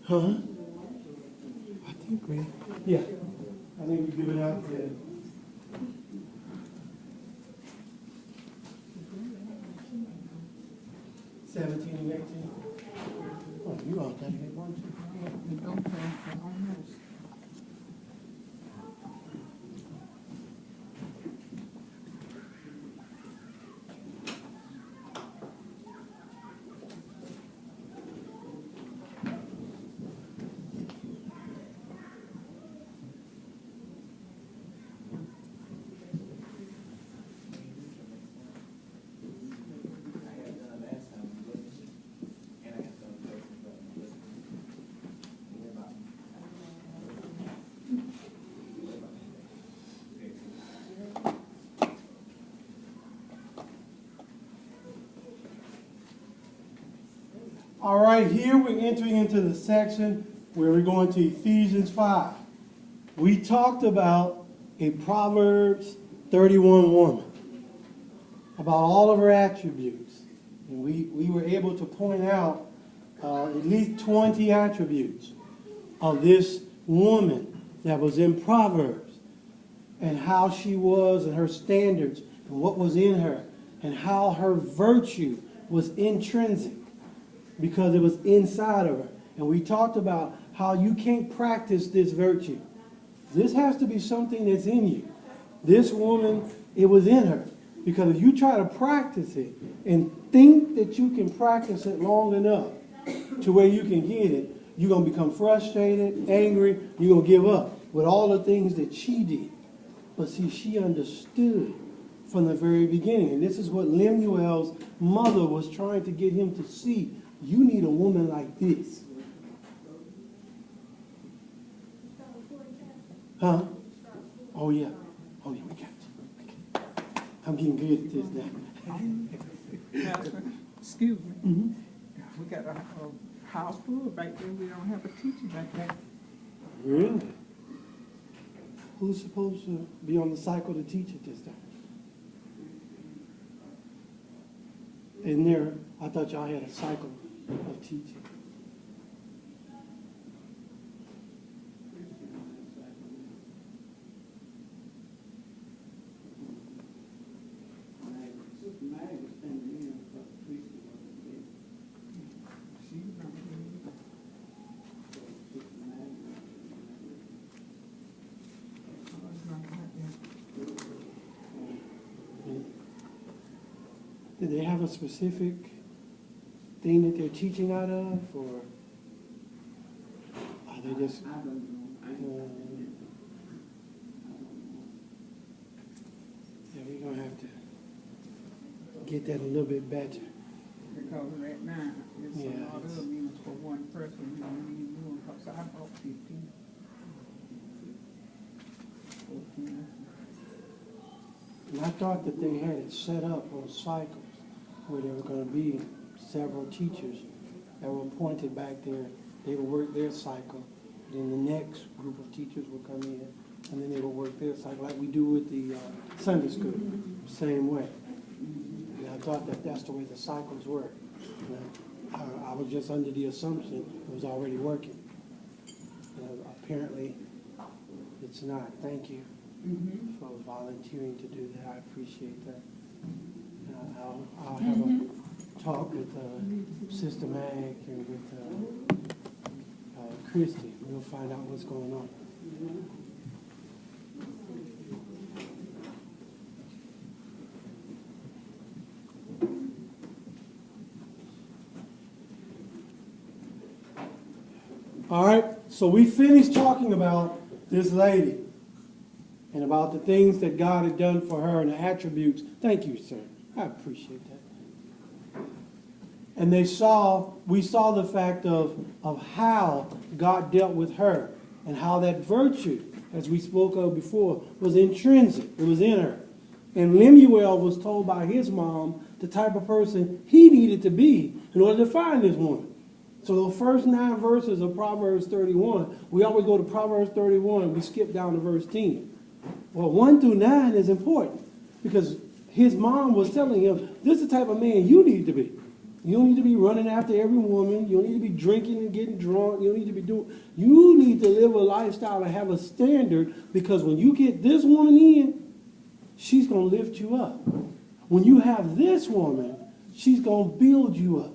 Huh? I think we, yeah. I think we give it out to 17 and 18. Oh, you all got to get one too. All right, here we're entering into the section where we're going to Ephesians 5. We talked about a Proverbs 31 woman, about all of her attributes. And we were able to point out at least 20 attributes of this woman that was in Proverbs, and how she was and her standards and what was in her, and how her virtue was intrinsic, because it was inside of her. And we talked about how you can't practice this virtue. This has to be something that's in you. This woman, it was in her. Because if you try to practice it and think that you can practice it long enough to where you can get it, you're going to become frustrated, angry, you're going to give up with all the things that she did. But see, she understood from the very beginning. And this is what Lemuel's mother was trying to get him to see. You need a woman like this. Huh? Oh, yeah. Oh, yeah, we got you. I'm getting good at this now. Pastor, excuse me. Mm-hmm. We got a house full back there. We don't have a teacher back there. Really? Who's supposed to be on the cycle to teach at this time? In there, I thought y'all had a cycle of teaching. Did they have a specific thing that they're teaching out of, or are they just? Yeah, we're gonna have to get that a little bit better. Because right now, it's a lot of meetings for one person. You don't need more, because I bought 15. 14. And I thought that they had it set up on cycles where there were going to be several teachers that were appointed back there. They would work their cycle. Then the next group of teachers would come in, and then they would work their cycle, like we do with the Sunday school, same way. And I thought that that's the way the cycles work. I was just under the assumption it was already working. Apparently, it's not. Thank you for volunteering to do that. I appreciate that. I'll have a talk with Sister Mag and with Christy. We'll find out what's going on. All right, so we finished talking about this lady and about the things that God had done for her and the attributes. Thank you, sir. I appreciate that. And we saw the fact of how God dealt with her and how that virtue, as we spoke of before, was intrinsic. It was in her. And Lemuel was told by his mom the type of person he needed to be in order to find this woman. So the first 9 verses of Proverbs 31, we always go to Proverbs 31, we skip down to verse 10. Well, 1 through 9 is important because his mom was telling him, this is the type of man you need to be. You don't need to be running after every woman. You don't need to be drinking and getting drunk. You don't need to be doing. You need to live a lifestyle and have a standard, because when you get this woman in, she's going to lift you up. When you have this woman, she's going to build you up.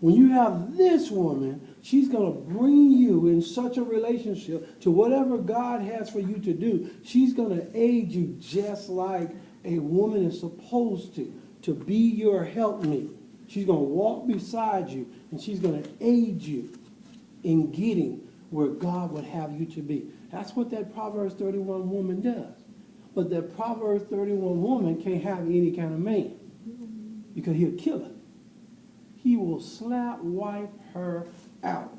When you have this woman, she's going to bring you in such a relationship to whatever God has for you to do. She's going to aid you just like a woman is supposed to be your helpmeet. She's going to walk beside you, and she's going to aid you in getting where God would have you to be. That's what that Proverbs 31 woman does. But that Proverbs 31 woman can't have any kind of man, because he'll kill her. He will wipe her out.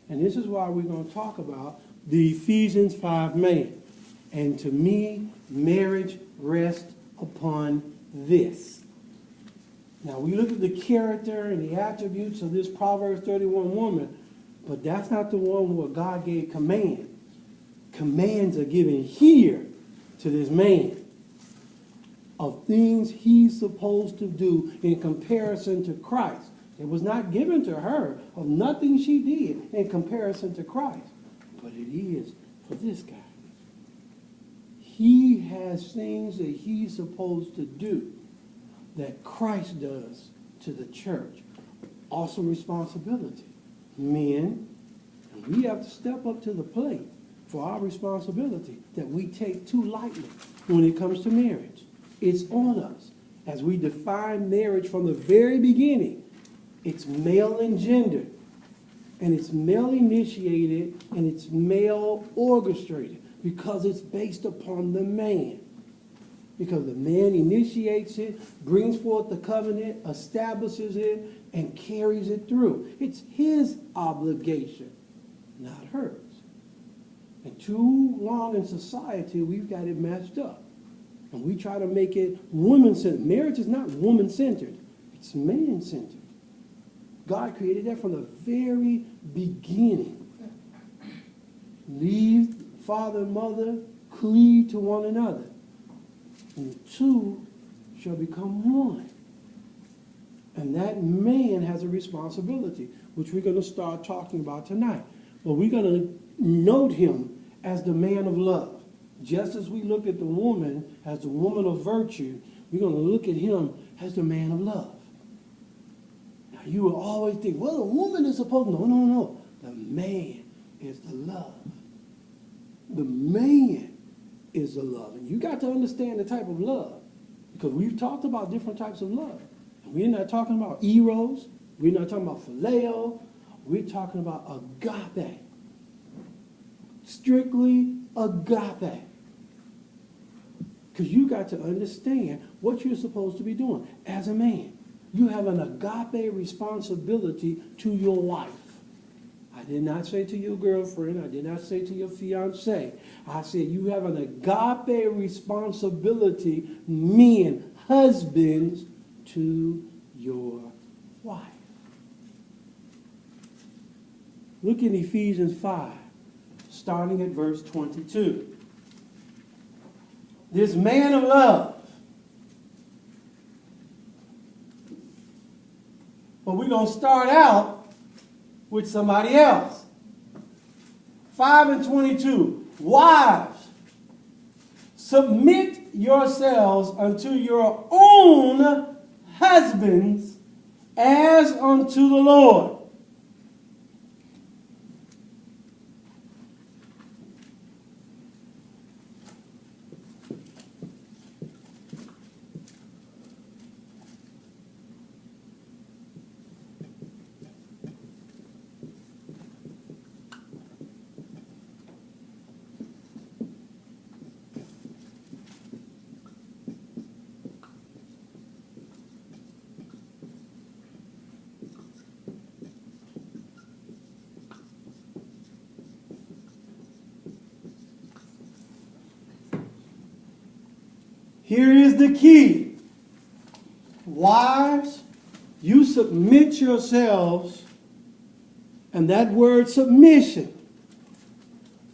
And this is why we're going to talk about the Ephesians 5 man. And to me, marriage rests upon this. Now, we look at the character and the attributes of this Proverbs 31 woman, but that's not the one where God gave commands. Commands are given here to this man of things he's supposed to do in comparison to Christ. It was not given to her of nothing she did in comparison to Christ, but it is for this guy. He has things that he's supposed to do that Christ does to the church. Awesome responsibility. Men, we have to step up to the plate for our responsibility that we take too lightly when it comes to marriage. It's on us. As we define marriage from the very beginning, it's male engendered, and it's male initiated, and it's male orchestrated, because it's based upon the man. Because the man initiates it, brings forth the covenant, establishes it, and carries it through. It's his obligation, not hers. And too long in society, we've got it messed up. And we try to make it woman-centered. Marriage is not woman-centered. It's man-centered. God created that from the very beginning. Leave father and mother, cleave to one another. And the two shall become one. And that man has a responsibility, which we're going to start talking about tonight. But we're going to note him as the man of love. Just as we look at the woman as the woman of virtue, we're going to look at him as the man of love. Now, you will always think, well, the woman is supposed to. No. The man is the love. The man is the love. And you got to understand the type of love, because we've talked about different types of love. And we're not talking about eros. We're not talking about phileo. We're talking about agape. Strictly agape. Because you got to understand what you're supposed to be doing as a man. You have an agape responsibility to your wife. I did not say to your girlfriend. I did not say to your fiancé. I said you have an agape responsibility, men, husbands, to your wife. Look in Ephesians 5, starting at verse 22. This man of love. But we're going to start out with somebody else. 5 and 22. Wives, submit yourselves unto your own husbands as unto the Lord. Here is the key. Wives, you submit yourselves, and that word submission